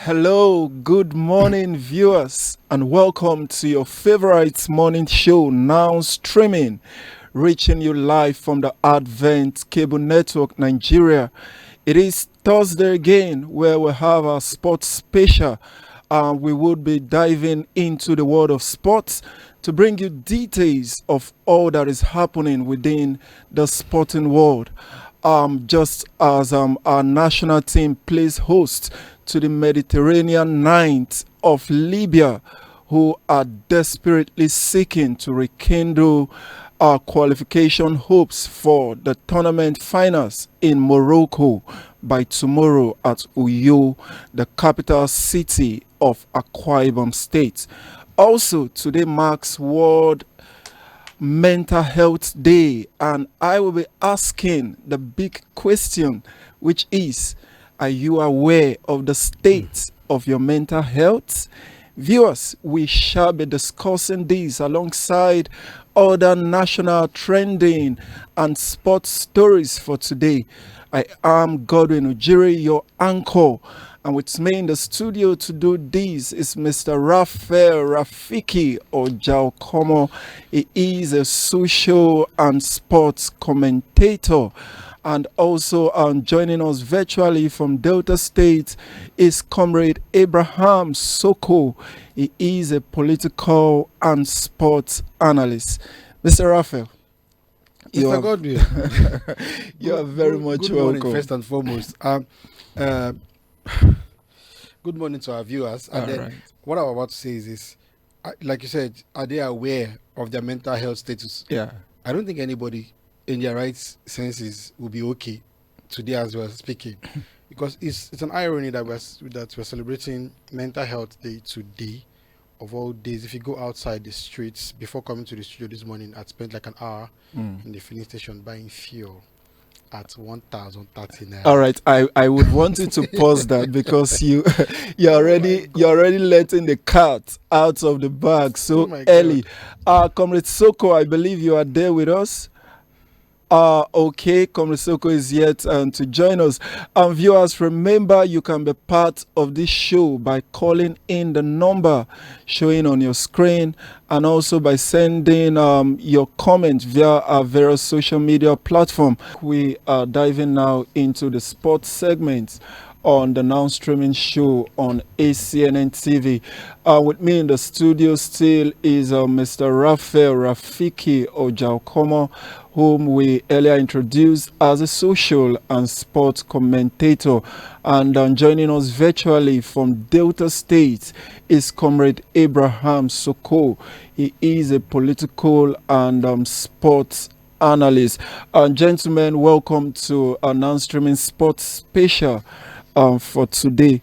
Hello, good morning, viewers, and welcome to your favorite morning show, now streaming, reaching you live from the Advent Cable Network, Nigeria. It is Thursday again, where we have our sports special. We would be diving into the world of sports to bring you details of all that is happening within the sporting world. Just as our national team plays host to the Mediterranean Knights of Libya, who are desperately seeking to rekindle our qualification hopes for the tournament finals in Morocco by tomorrow at Uyo, the capital city of Akwa Ibom State. Also, today marks World Mental Health Day, and I will be asking the big question, which is, are you aware of the state of your mental health? Viewers, we shall be discussing this alongside other national trending and sports stories for today. I am Godwin Ujiri, your anchor, and with me in the studio to do this is Mr. Raphael Rafiki Ojaokomo. He is a social and sports commentator. And also joining us virtually from Delta State is Comrade Abraham Soko. He is a political and sports analyst. Mr. Raphael, Mr. Godwin, you are very much good welcome. Morning, first and foremost. Good morning to our viewers. And then what I'm about to say is this. Like you said, are they aware of their mental health status? Yeah. I don't think anybody in their right senses will be okay today as we're speaking. Because it's an irony that we're celebrating Mental Health Day today, of all days. If you go outside the streets, before coming to the studio this morning, I'd spent like an hour in the filling station buying fuel at 1,039. All right, I would want you to pause that because you're already letting the cat out of the bag so early. Comrade Soko, I believe you are there with us. Okay, Comrade Soko is yet to join us. Viewers, remember you can be part of this show by calling in the number showing on your screen and also by sending your comments via our various social media platform. We are diving now into the sports segments on the now streaming show on ACNNTV. With me in the studio still is Mr. Raphael Rafiki Ojaokomo, whom we earlier introduced as a social and sports commentator. And joining us virtually from Delta State is Comrade Abraham Soko. He is a political and sports analyst. Gentlemen, welcome to our now streaming sports special for today.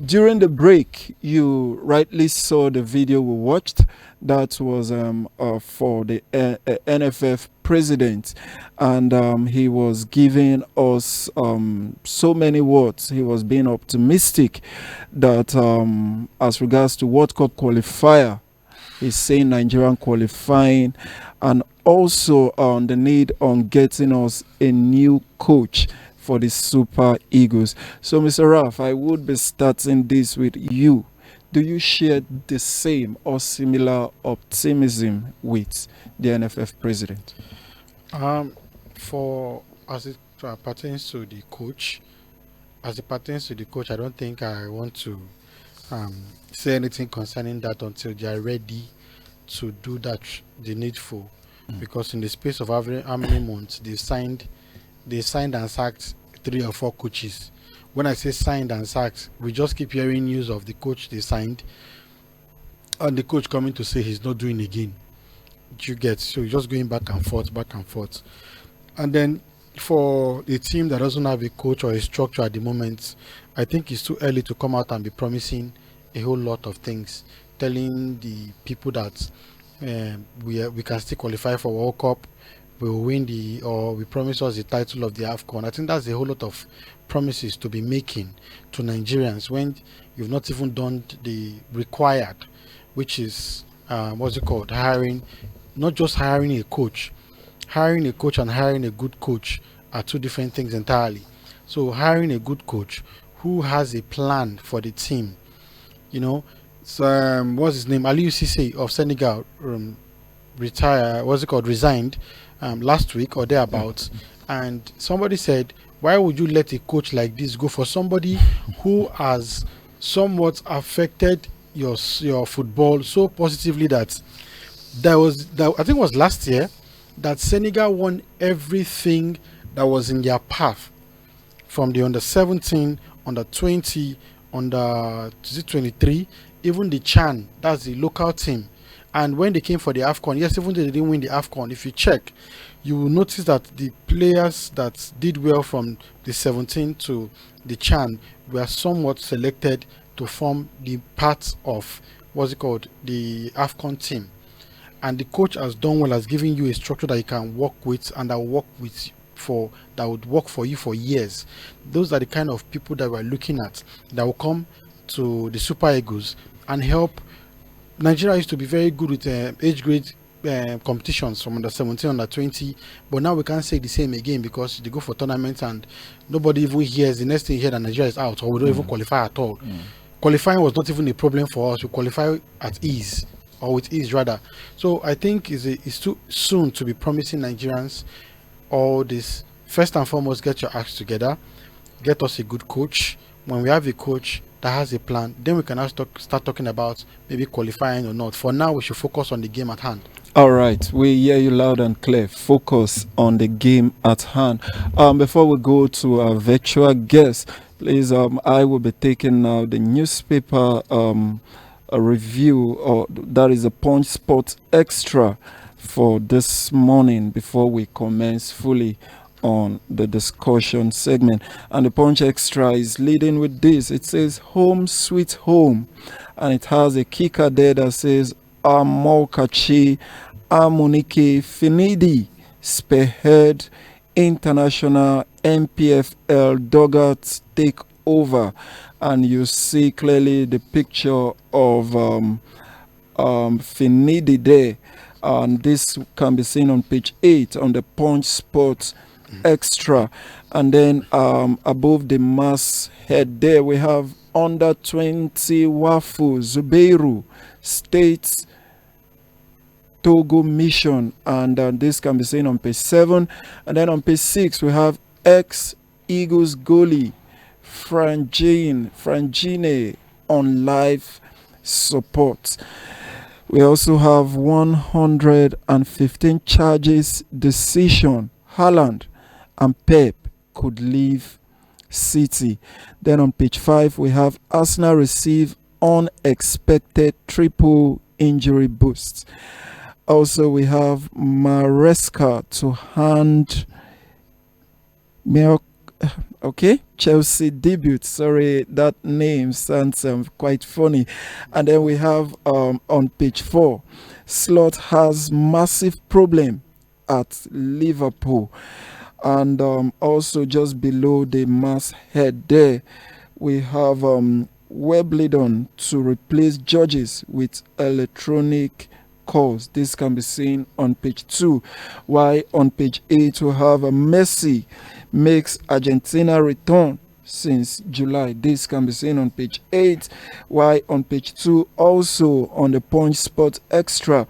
During the break, you rightly saw the video we watched. That was for the NFF president, and he was giving us so many words. He was being optimistic that as regards to World Cup qualifier, he's saying Nigerian qualifying, and also on the need on getting us a new coach for the Super Eagles. So, Mr. Raf, I would be starting this with you. Do you share the same or similar optimism with the NFF president? For as it pertains to the coach, I don't think I want to say anything concerning that until they are ready to do that, the needful. Because in the space of how many months they signed and sacked 3 or 4 coaches. When I say signed and sacked, we just keep hearing news of the coach they signed and the coach coming to say he's not doing again. You get, so you're just going back and forth. And then for the team that doesn't have a coach or a structure at the moment, I think it's too early to come out and be promising a whole lot of things, telling the people that we can still qualify for World Cup, we'll win we promise us the title of the AFCON. I think that's a whole lot of promises to be making to Nigerians when you've not even done the required, which is hiring, not just hiring a coach. Hiring a coach and hiring a good coach are two different things entirely. So hiring a good coach who has a plan for the team You know, so what's his name? Aliou Cisse of Senegal resigned last week or Yeah. thereabouts, and somebody said, "Why would you let a coach like this go for somebody who has somewhat affected your football so positively that I think it was last year that Senegal won everything that was in their path from the under 17, under 20, under 23, even the Chan, that's the local team. And when they came for the AFCON, yes, even though they didn't win the AFCON, if you check, you will notice that the players that did well from the 17 to the Chan were somewhat selected to form the part of what's it called, the AFCON team. And the coach has done well, has given you a structure that you can work with and that will work with for that would work for you for years. Those are the kind of people that we're looking at that will come to the Super Eagles and help. Nigeria used to be very good with age grade competitions from under 17, under 20, but now we can't say the same again because they go for tournaments and nobody even hears. The next thing you hear that Nigeria is out or we don't even qualify at all. Qualifying was not even a problem for us. We qualify at ease or with ease rather. So I think it's too soon to be promising Nigerians all this. First and foremost, get your acts together, get us a good coach. When we have a coach that has a plan, then we can now start talking about maybe qualifying or not. For now, we should focus on the game at hand. All right, we hear you loud and clear. Focus on the game at hand. Before we go to our virtual guest, please, I will be taking now the newspaper a review, or that is a Punch Sports Extra for this morning before we commence fully on the discussion segment. And the Punch Extra is leading with this. It says "Home Sweet Home," and it has a kicker there that says Amokachi Amunike Finidi spearhead international MPFL Doggett takeover. And you see clearly the picture of Finidi there. And this can be seen on page 8 on the Punch Sports Extra. And then above the masthead there, we have under 20 Wafu Zubeiru States Togo mission, and this can be seen on page 7. And then on page 6 we have ex Eagles goalie Frangine on live support. We also have 115 charges decision. Haaland and Pep could leave City. Then on page 5 we have Arsenal receive unexpected triple injury boost. Also, we have Maresca to hand Chelsea debut. Sorry, that name sounds quite funny. And then we have on page 4, Slot has massive problem at Liverpool. And also just below the masthead there, we have Wimbledon to replace judges with electronic calls. This can be seen on page 2. While on page 8 we have Messi makes Argentina return since July. This can be seen on page 8. While on page 2, also on the Punch Sports Extra,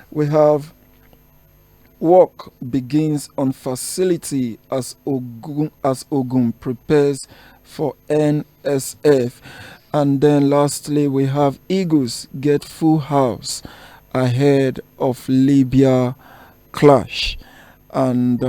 we have work begins on facility as Ogun prepares for NSF. And then lastly we have Eagles get full house ahead of Libya clash. And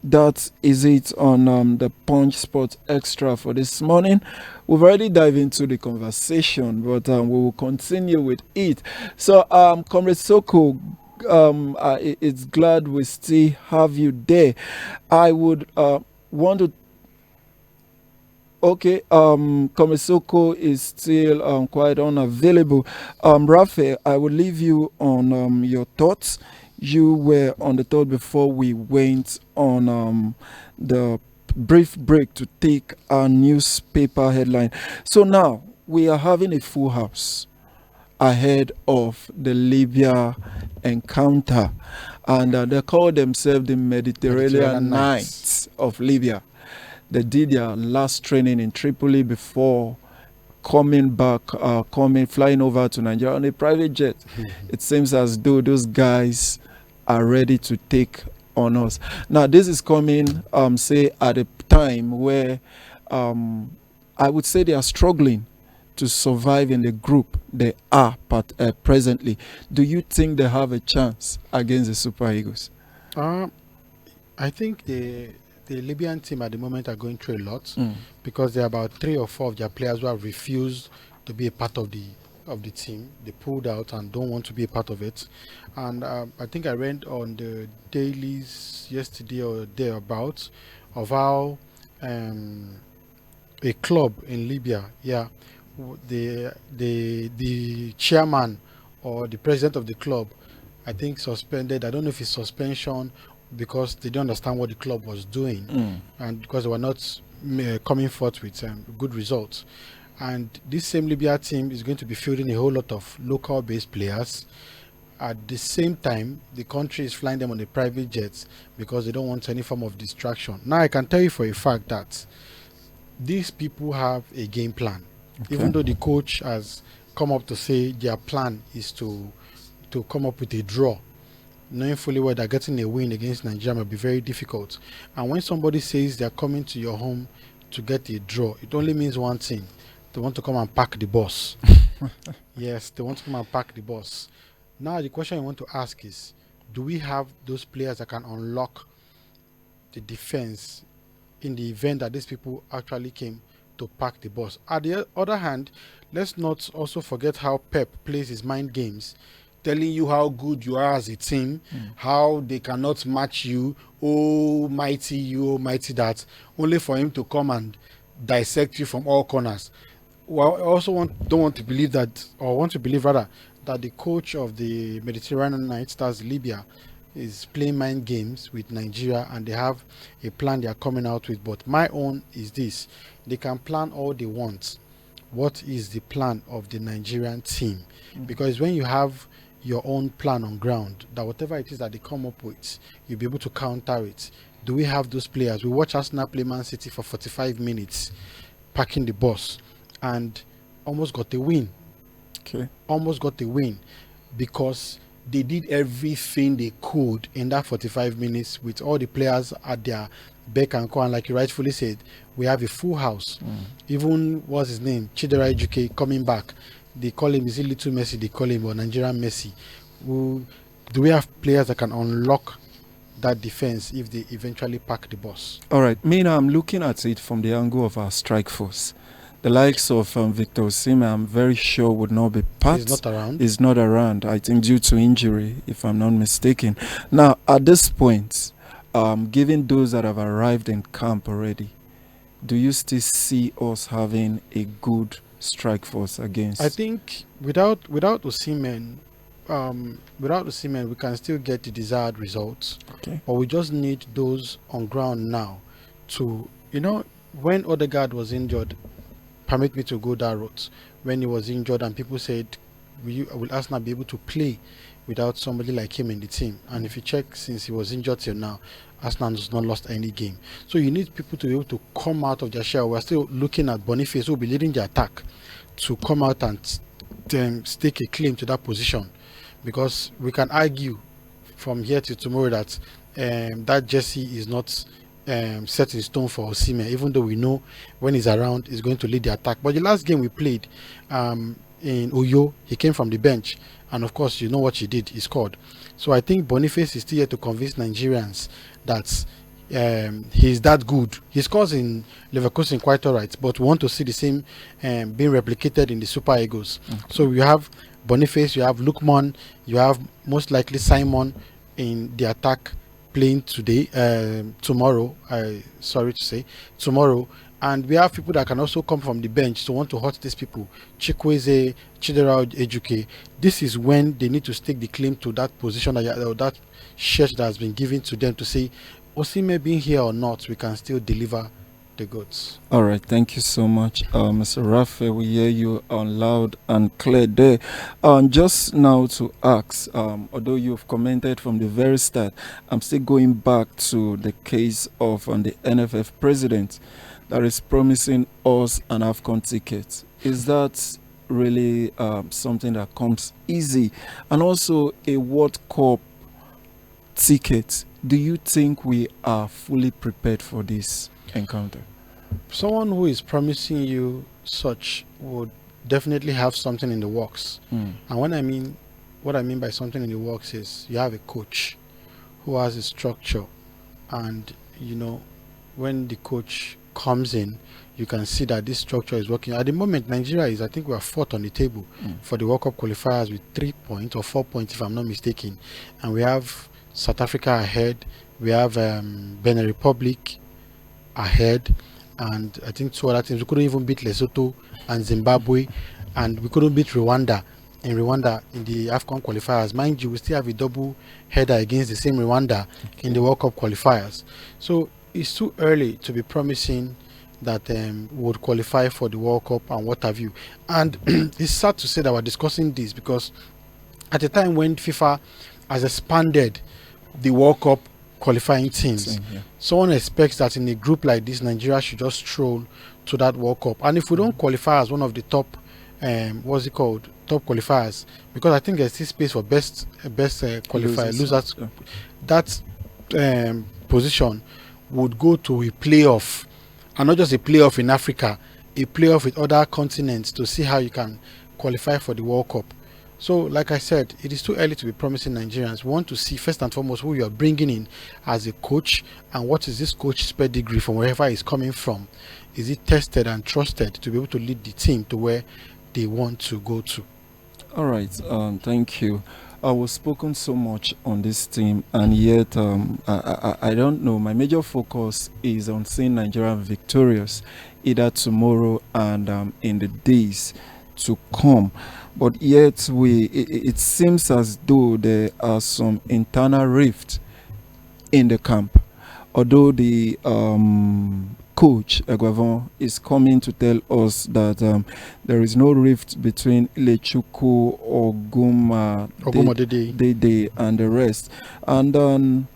that is it on the Punch Sports Extra for this morning. We've already dived into the conversation, but we will continue with it. So Comrade Soko, it's glad we still have you there. I would want to Okay, Komisoko is still quite unavailable. Rafael, I will leave you on your thoughts. You were on the thought before we went on the brief break to take our newspaper headline. So now we are having a full house ahead of the Libya encounter, and they call themselves the Mediterranean Knights of Libya. They did their last training in Tripoli before coming back, flying over to Nigeria on a private jet. It seems as though those guys are ready to take on us. Now, this is coming, say, at a time where I would say they are struggling to survive in the group they are presently. Do you think they have a chance against the Super Eagles? I think the Libyan team at the moment are going through a lot because there are about 3 or 4 of their players who have refused to be a part of the team. They pulled out and don't want to be a part of it. And I think I read on the dailies yesterday or thereabouts of how a club in Libya, the chairman or the president of the club, I think suspended. I don't know if it's suspension because they don't understand what the club was doing and because they were not coming forth with good results. And this same Libya team is going to be fielding a whole lot of local based players. At the same time, the country is flying them on the private jets because they don't want any form of distraction. Now, I can tell you for a fact that these people have a game plan. Okay. Even though the coach has come up to say their plan is to come up with a draw, knowing fully well that getting a win against Nigeria might be very difficult. And when somebody says they're coming to your home to get a draw, it only means one thing: they want to come and pack the bus. Yes, they want to come and pack the bus. Now, the question I want to ask is, do we have those players that can unlock the defense in the event that these people actually came to pack the bus? At the other hand, let's not also forget how Pep plays his mind games, telling you how good you are as a team, how they cannot match you, oh mighty that, only for him to come and dissect you from all corners. Well, I also want to believe that the coach of the Mediterranean Night Stars Libya is playing mind games with Nigeria, and they have a plan they are coming out with. But my own is this: they can plan all they want. What is the plan of the Nigerian team? Because when you have your own plan on ground, that whatever it is that they come up with, you'll be able to counter it. Do we have those players? We watch Arsenal play Man City for 45 minutes, packing the bus, and almost got a win. Almost got a win because they did everything they could in that 45 minutes with all the players at their beck and call. And like you rightfully said, we have a full house. Even, what's his name, Chidera Ejuke coming back. They call him, is it Little Messi? They call him, or Nigerian Messi. Do we have players that can unlock that defense if they eventually pack the bus? All right, Mina, I'm looking at it from the angle of our strike force. The likes of Victor Osimhen, I'm very sure, would not be part. He's not around, I think, due to injury, if I'm not mistaken. Now, at this point, given those that have arrived in camp already, do you still see us having a good strike force against? I think without Osimhen, we can still get the desired results. Okay. But we just need those on ground now to, when Odegaard was injured, permit me to go that route. When he was injured and people said, will Arsenal be able to play without somebody like him in the team? And if you check, since he was injured till now, Arsenal has not lost any game. So you need people to be able to come out of their shell. We're still looking at Boniface, who will be leading the attack, to come out and stake a claim to that position. Because we can argue from here till tomorrow that that jersey is not set in stone for Osimhen, even though we know when he's around he's going to lead the attack. But the last game we played in Uyo, he came from the bench, and of course you know what he did, he scored. So I think Boniface is still here to convince Nigerians that he's that good. He scores in Leverkusen quite alright, but we want to see the same being replicated in the Super Eagles. So you have Boniface, you have Lukman, you have most likely Simon in the attack, playing tomorrow, and we have people that can also come from the bench to want to hurt these people. Chikwueze, Chidera Ejuke. This is when they need to stake the claim to that position, or that shirt that has been given to them, to say, Osimhen being here or not, we can still deliver the goods. All right, thank you so much, Mr. Raphael. We hear you loud and clear there. Just now to ask, although you've commented from the very start, I'm still going back to the case of the NFF president that is promising us an AFCON ticket. is that really something that comes easy? And also a World Cup ticket. Do you think we are fully prepared for this encounter? Someone who is promising you such would definitely have something in the works. Mm. And what I mean by something in the works is you have a coach who has a structure, and when the coach comes in, you can see that this structure is working. At the moment, Nigeria is, I think, we are fourth on the table for the World Cup qualifiers with 3 points or 4 points, if I'm not mistaken. And we have South Africa ahead. We have Benin Republic ahead, and I think 2 other teams. We couldn't even beat Lesotho and Zimbabwe, and we couldn't beat Rwanda in the AFCON qualifiers. Mind you, we still have a double header against the same Rwanda in the World Cup qualifiers. So it's too early to be promising that would qualify for the World Cup and what have you. And it's sad to say that we're discussing this because at the time when FIFA has expanded the World Cup qualifying teams, someone expects that in a group like this, Nigeria should just stroll to that World Cup. And if we don't qualify as one of the top, top qualifiers, because I think there's still space for best qualifier losers. That position would go to a playoff, and not just a playoff in Africa, a playoff with other continents to see how you can qualify for the World Cup. So, like I said, it is too early to be promising Nigerians. We want to see first and foremost who you are bringing in as a coach, and what is this coach's pedigree from wherever he's coming from. Is it tested and trusted to be able to lead the team to where they want to go to? All right, thank you. I was spoken so much on this team, and yet I don't know. My major focus is on seeing Nigeria victorious either tomorrow and in the days to come. But yet it seems as though there are some internal rift in the camp. Although the coach Eguavon is coming to tell us that there is no rift between Lechuku, Dede and the rest. And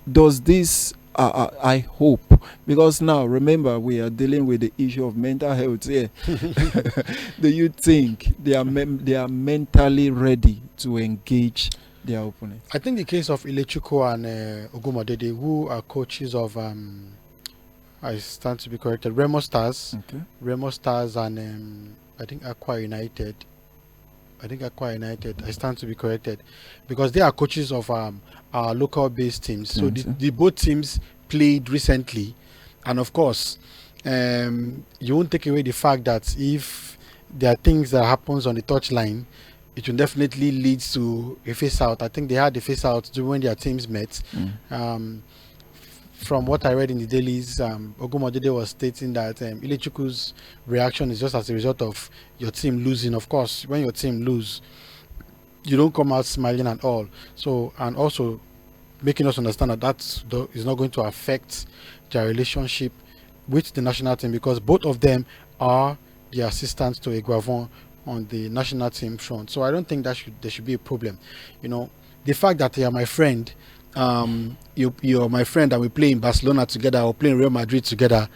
does this, I hope, because now remember we are dealing with the issue of mental health here. Do you think they are mentally ready to engage their opponent? I think the case of Ilechuku and Ogumodede, who are coaches of I stand to be corrected, Remo Stars. Okay. Remo Stars and I think Aqua United. I stand to be corrected because they are coaches of our local based teams. So the both teams played recently, and of course, you won't take away the fact that if there are things that happens on the touchline, it will definitely lead to a face out. I think they had the face out when their teams met. From what I read in the dailies, Ogumodede was stating that Ilechuku's reaction is just as a result of your team losing. Of course, when your team lose, you don't come out smiling at all. So, and also making us understand that is not going to affect their relationship with the national team, because both of them are the assistants to Eguavon on the national team front. So I don't think there should be a problem. The fact that you are my friend, you're my friend and we play in Barcelona together or play in Real Madrid together,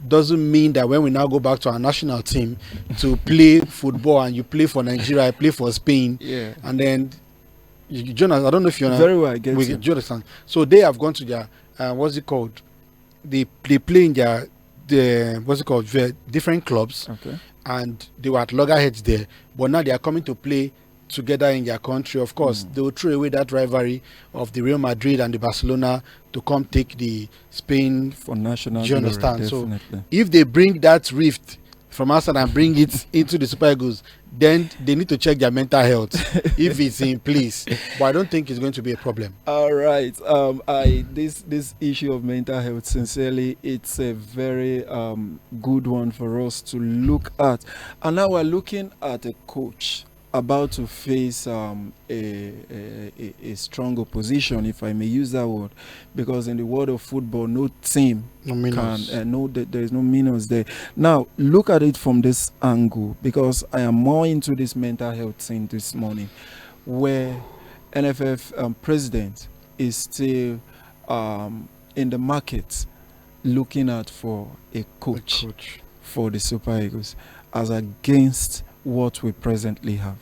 doesn't mean that when we now go back to our national team to play football and you play for Nigeria, I play for Spain, and then Jonas, I don't know if you understand. Very well, I get you. You understand? So they have gone to their what's it called? They play in their different clubs, and they were at loggerheads there, but now they are coming to play together in their country. Of course, they will throw away that rivalry of the Real Madrid and the Barcelona to come take the Spain for national. Do you understand? Definitely. So if they bring that rift from outside and bring it into the Super Eagles, then they need to check their mental health if it's in place. But I don't think it's going to be a problem. All right. This issue of mental health, sincerely, it's a very good one for us to look at. And now we're looking at a coach about to face a strong opposition, if I may use that word, because in the world of football, no team there is no minus there. Now look at it from this angle, because I am more into this mental health thing this morning, where NFF president is still in the market looking out for a coach for the Super Eagles. as against what we presently have.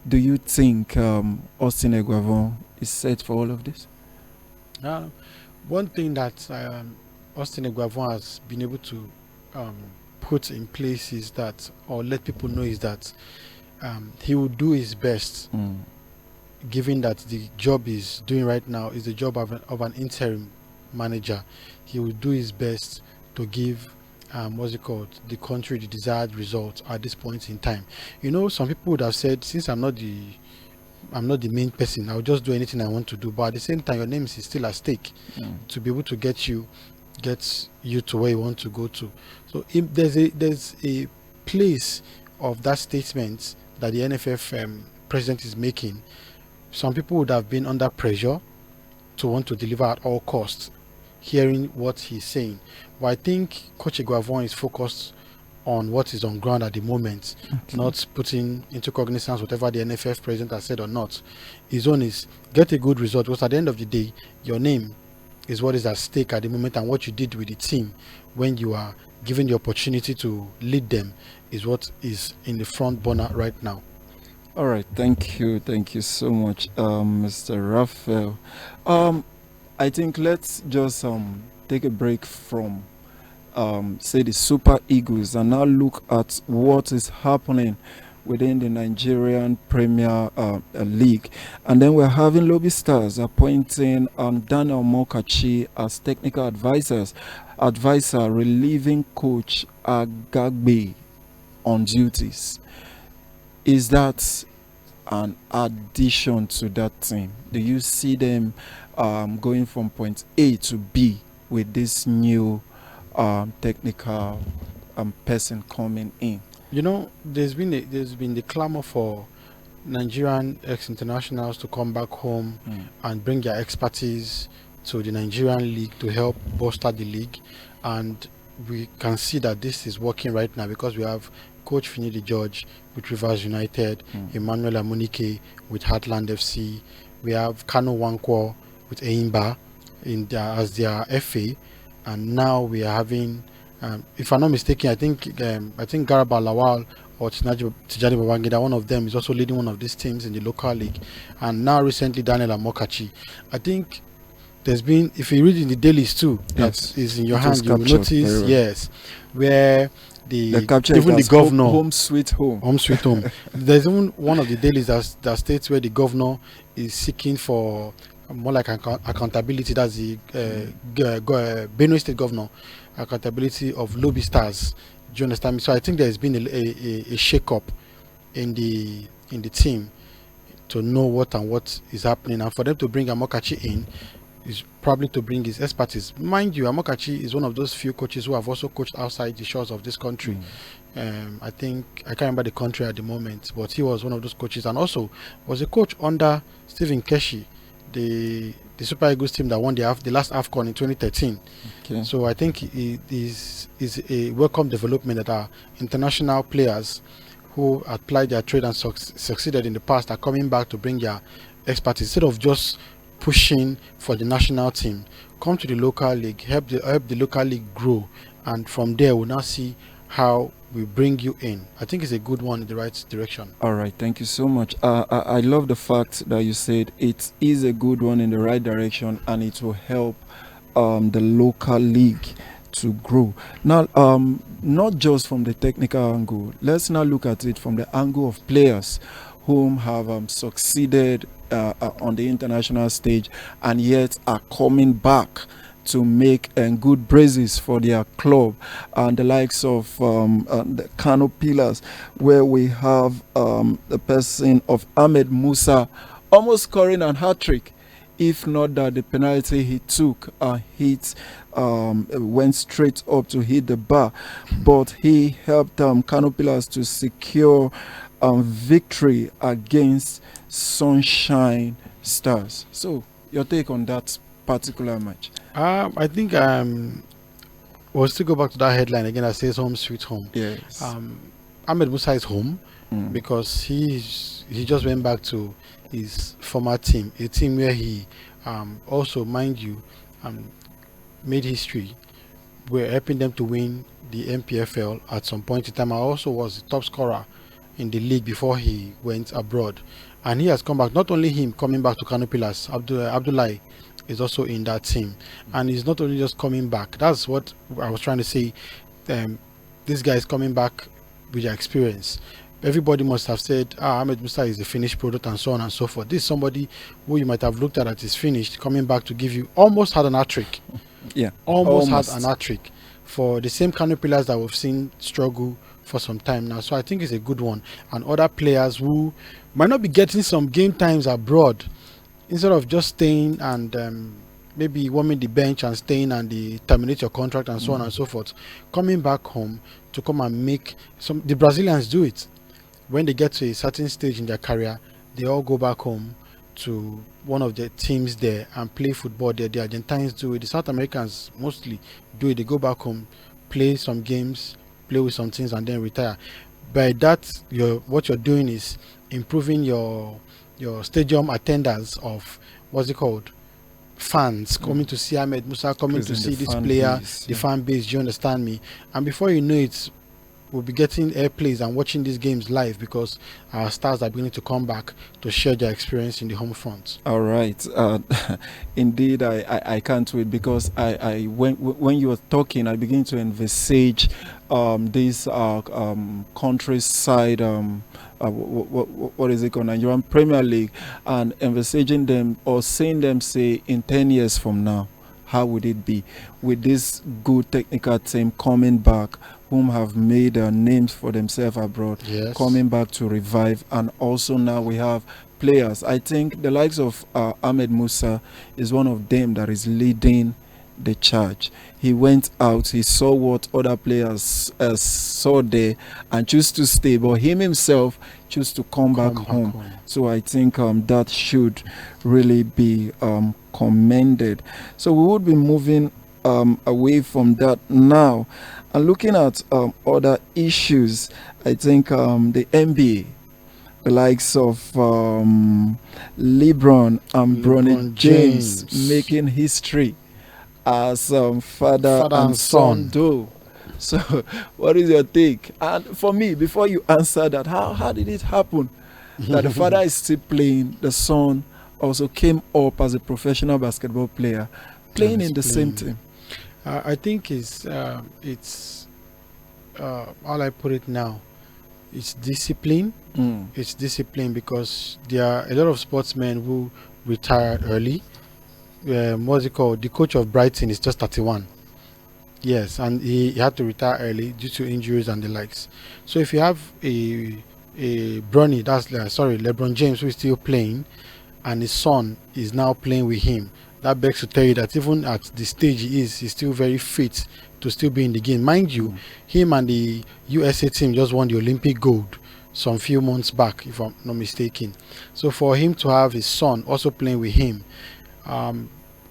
Do you think Austin Eguavon is set for all of this? One thing that Austin Eguavon has been able to put in place is that, or let people know, is that he will do his best, given that the job he's doing right now is the job of an interim manager. He will do his best to give the country the desired result at this point in time. Some people would have said, since I'm not the main person, I'll just do anything I want to do. But at the same time, your name is still at stake to be able to get you to where you want to go to. So if there's a place of that statement that the NFF president is making, some people would have been under pressure to want to deliver at all costs, hearing what he's saying. But I think Coach Eguavon is focused on what is on ground at the moment, not putting into cognizance whatever the NFF president has said or not. His own is get a good result, because at the end of the day, your name is what is at stake at the moment, and what you did with the team when you are given the opportunity to lead them is what is in the front burner right now. All right, thank you so much, Mr. Raphael. I think let's just take a break from say the Super Eagles and now look at what is happening within the Nigerian Premier League. And then we're having Lobby Stars appointing Daniel Mokachi as technical advisor, relieving coach Agagbe on duties. Is that an addition to that team? Do you see them going from point A to B with this new technical person coming in? There's been the clamor for Nigerian ex-internationals to come back home and bring their expertise to the Nigerian league to help bolster the league, and we can see that this is working right now, because we have Coach Finidi George with Rivers United, Emmanuel Amunike with Heartland FC. We have Kano Wankwo with Eimba as their FA, and now we are having, if I'm not mistaken, I think Garaba Lawal or Tijani Babangida, one of them is also leading one of these teams in the local league, and now recently Daniel Amokachi. I think there's been, if you read in the dailies too, that is in your hand, you will notice, yes, where even the governor, home sweet home. There's even one of the dailies that states where the governor is seeking for more like accountability. That's the Benue State governor, accountability of Lobby Stars. Do you understand me? So I think there's been a shake-up in the team to know what is happening, and for them to bring Amokachi in is probably to bring his expertise. Mind you, Amokachi is one of those few coaches who have also coached outside the shores of this country. I think, I can't remember the country at the moment, but he was one of those coaches, and also was a coach under Stephen Keshi, the Super Eagles team that won the last AFCON in 2013. Okay. So I think it is a welcome development that our international players who applied their trade and succeeded in the past are coming back to bring their expertise, instead of just pushing for the national team. Come to the local league, help the local league grow, and from there we'll now see how we bring you in. I think it's a good one in the right direction. All right, thank you so much. I love the fact that you said it is a good one in the right direction, and it will help the local league to grow. Now, not just from the technical angle, let's now look at it from the angle of players whom have succeeded on the international stage and yet are coming back to make good braces for their club, and the likes of the Kano Pillars, where we have the person of Ahmed Musa almost scoring an hat-trick, if not that the penalty he took went straight up to hit the bar, but he helped Kano Pillars to secure victory against Sunshine Stars. So your take on that particular match? I think we'll still go back to that headline again that says home sweet home. Yes. Ahmed Musa is home because he just went back to his former team, a team where he also, mind you, made history were helping them to win the MPFL at some point in time. I also was the top scorer in the league before he went abroad, and he has come back. Not only him coming back to Kano Pillars, Abdullahi is also in that team, and he's not only just coming back. That's what I was trying to say. This guy is coming back with their experience. Everybody must have said, Ahmed Musa is a finished product and so on and so forth. This is somebody who you might have looked at is finished, coming back to give you almost had an hat trick. Yeah, Almost had an hat trick for the same kind of players that we've seen struggle for some time now. So I think it's a good one. And other players who might not be getting some game times abroad, instead of just staying and maybe warming the bench and staying and they terminate your contract and so on and so forth, coming back home to come and make some. The Brazilians do it when they get to a certain stage in their career. They all go back home to one of the teams there and play football there. The Argentines do it. The South Americans mostly do it. They go back home, play some games, play with some things, and then retire. By that, what you're doing is improving your stadium attendance of what's it called, fans coming to see Ahmed Musa, coming to see this player, the fan base. Do you understand me? And before you know it, we'll be getting airplays and watching these games live because our stars are beginning to come back to share their experience in the home front. All right. Indeed, I can't wait because when you were talking, I begin to envisage this countryside. What is it called? Nigerian Premier League, and envisaging them or seeing them say in 10 years from now, how would it be with this good technical team coming back, whom have made names for themselves abroad, coming back to revive, and also now we have players. I think the likes of Ahmed Musa is one of them that is leading the charge. He went out, he saw what other players saw there and chose to stay, but him himself chose to come back home. So I think that should really be commended. So we would be moving away from that now and looking at other issues. I think the NBA, the likes of LeBron and Bronny James making history as father and son do. So what is your take? And for me, before you answer that, how did it happen that the father is still playing, the son also came up as a professional basketball player, playing in the same team? I think it's how I put it now, it's discipline. It's discipline because there are a lot of sportsmen who retired early. What's it called? The coach of Brighton is just 31. Yes, and he had to retire early due to injuries and the likes. So if you have a Bronny, LeBron James, who is still playing, and his son is now playing with him, that begs to tell you that even at the stage he's still very fit to still be in the game. Mind you, him and the USA team just won the Olympic gold some few months back, if I'm not mistaken. So for him to have his son also playing with him,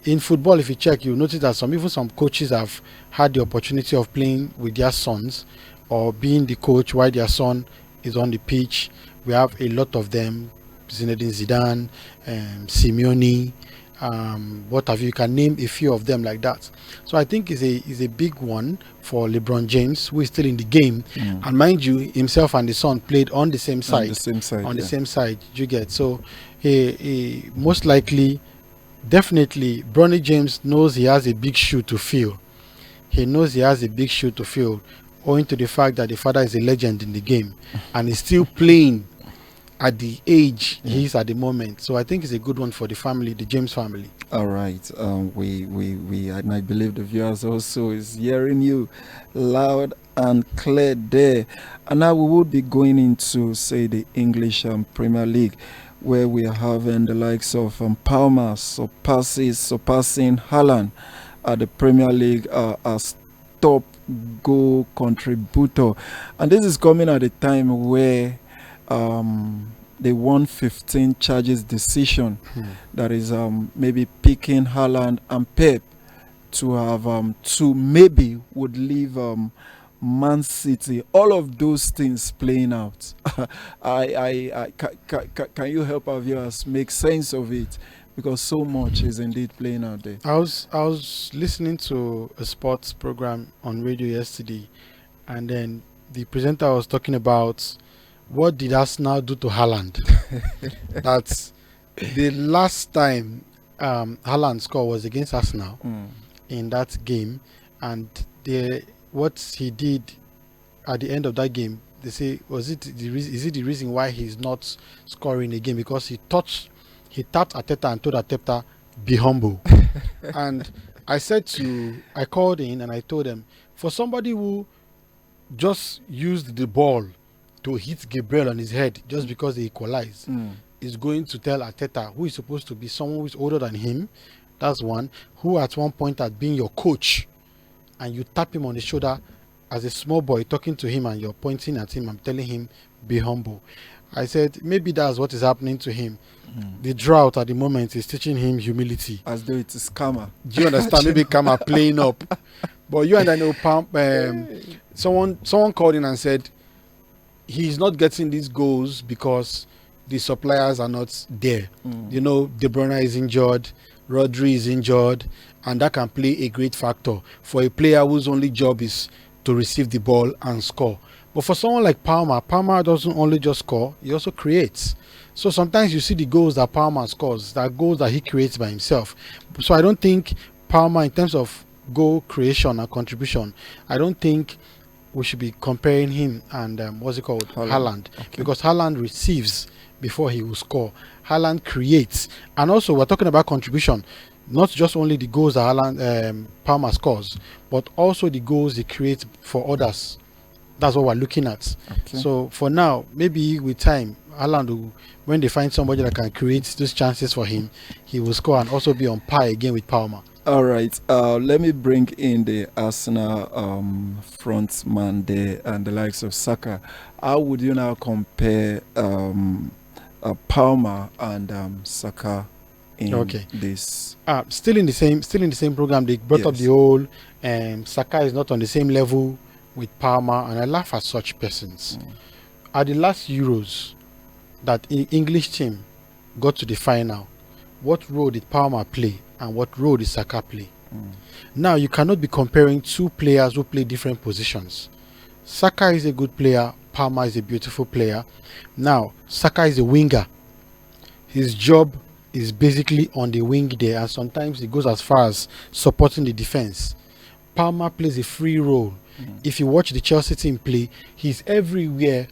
in football, if you check, you notice that some coaches have had the opportunity of playing with their sons or being the coach while their son is on the pitch. We have a lot of them: Zinedine Zidane, Simeone, what have you. You can name a few of them like that. So I think is a big one for LeBron James, who is still in the game. And mind you, himself and the son played on the same side. On the same side, you get. So he most likely, definitely, Bronny James knows he has a big shoe to fill. He knows he has a big shoe to fill, owing to the fact that the father is a legend in the game and is still playing at the age he is at the moment. So I think it's a good one for the family, the James family. All right. We and I believe the viewers also is hearing you loud and clear there. And now we would be going into, say, the English Premier League, where we are having the likes of Palmer surpassing Haaland at the Premier League as top goal contributor. And this is coming at a time where they won 15 charges decision that is maybe picking Haaland and Pep to have to maybe would leave Man City. All of those things playing out. Can you help our viewers make sense of it? because so much is indeed playing out there. I was listening to a sports program on radio yesterday, and then the presenter was talking about what did Arsenal do to Haaland. That's the last time Haaland score was against Arsenal in that game, and what he did at the end of that game, they say, is it the reason why he's not scoring again? Because he tapped Ateta and told Ateta, be humble. And I called in and I told them, for somebody who just used the ball to hit Gabriel on his head just because they equalized, is going to tell Ateta, who is supposed to be someone who is older than him, that's one, who at one point had been your coach, and you tap him on the shoulder as a small boy talking to him and you're pointing at him and telling him, be humble. I said, maybe that's what is happening to him. The drought at the moment is teaching him humility. As though it is karma. Do you understand? Maybe karma playing up. But you and I know, someone called in and said, he's not getting these goals because the suppliers are not there. You know, De Bruyne is injured, Rodri is injured, and that can play a great factor for a player whose only job is to receive the ball and score. But for someone like Palmer doesn't only just score, he also creates. So sometimes you see the goals that Palmer scores, that goals that he creates by himself. So I don't think Palmer, in terms of goal creation and contribution, I don't think we should be comparing him and Haaland. Okay. Because Haaland receives before he will score. Haaland creates. And also we're talking about contribution. Not just only the goals that Palmer scores, but also the goals he creates for others. That's what we're looking at. Okay. So for now, maybe with time, Haaland will, when they find somebody that can create those chances for him, he will score and also be on par again with Palmer. All right. Let me bring in the Arsenal frontman there and the likes of Saka. How would you now compare Palmer and Saka? This still in the same program, they brought up the whole Saka is not on the same level with Palmer, and I laugh at such persons. At the last Euros that English team got to the final, what role did Palmer play and what role did Saka play? Now you cannot be comparing two players who play different positions. Saka is a good player, Palmer is a beautiful player. Now Saka is a winger. His job is basically on the wing there, and sometimes he goes as far as supporting the defense. Palmer plays a free role. If you watch the Chelsea team play, he's everywhere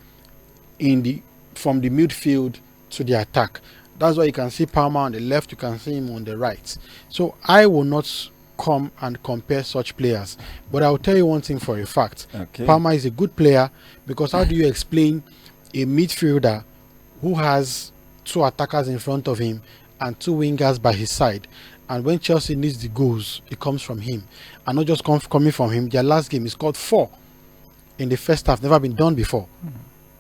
from the midfield to the attack. That's why you can see Palmer on the left, you can see him on the right. So I will not come and compare such players, but I will tell you one thing for a fact. Palmer is a good player, because how do you explain a midfielder who has two attackers in front of him and two wingers by his side, and when Chelsea needs the goals, it comes from him, and not just coming from him? Their last game, he scored 4 in the first half. Never been done before.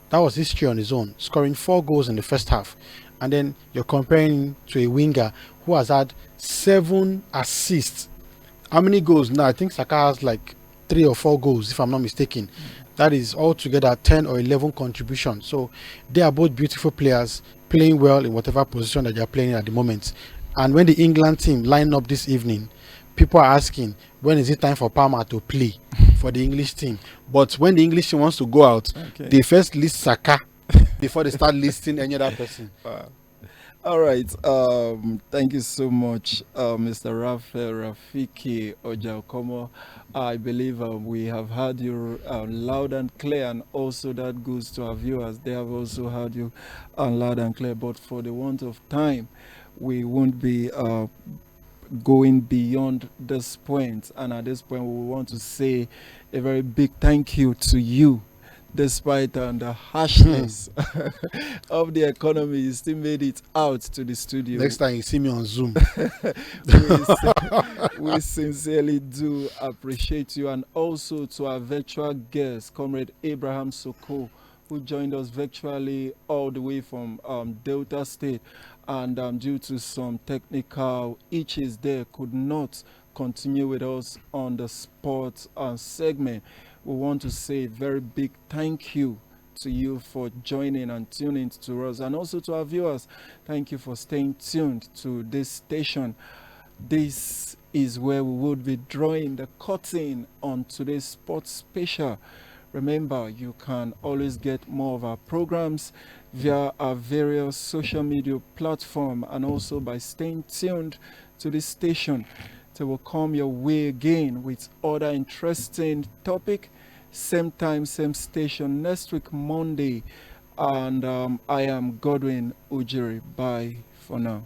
That was history on his own, scoring 4 goals in the first half. And then you're comparing him to a winger who has had 7 assists. How many goals now? I think Saka has like 3 or 4 goals, if I'm not mistaken. That is altogether 10 or 11 contributions. So they are both beautiful players, playing well in whatever position that they are playing at the moment. And when the England team line up this evening, people are asking, when is it time for Palmer to play for the English team? But when the English team wants to go out, they first list Saka before they start listing any other person. All right. Thank you so much, Mr. Raphael Rafiki Ojaokomo. I believe we have heard you loud and clear, and also that goes to our viewers. They have also heard you loud and clear. But for the want of time, we won't be going beyond this point. And at this point, we want to say a very big thank you to you. Despite the harshness of the economy, you still made it out to the studio. Next time you see me on Zoom. We sincerely do appreciate you, and also to our virtual guest, Comrade Abraham Soko, who joined us virtually all the way from Delta State, and due to some technical issues there, could not continue with us on the sports segment. We want to say a very big thank you to you for joining and tuning to us, and also to our viewers. Thank you for staying tuned to this station. This is where we would be drawing the curtain on today's sports special. Remember, you can always get more of our programs via our various social media platforms and also by staying tuned to this station. So we'll come your way again with other interesting topic. Same time, same station next week, Monday. And I am Godwin Ujiri. Bye for now.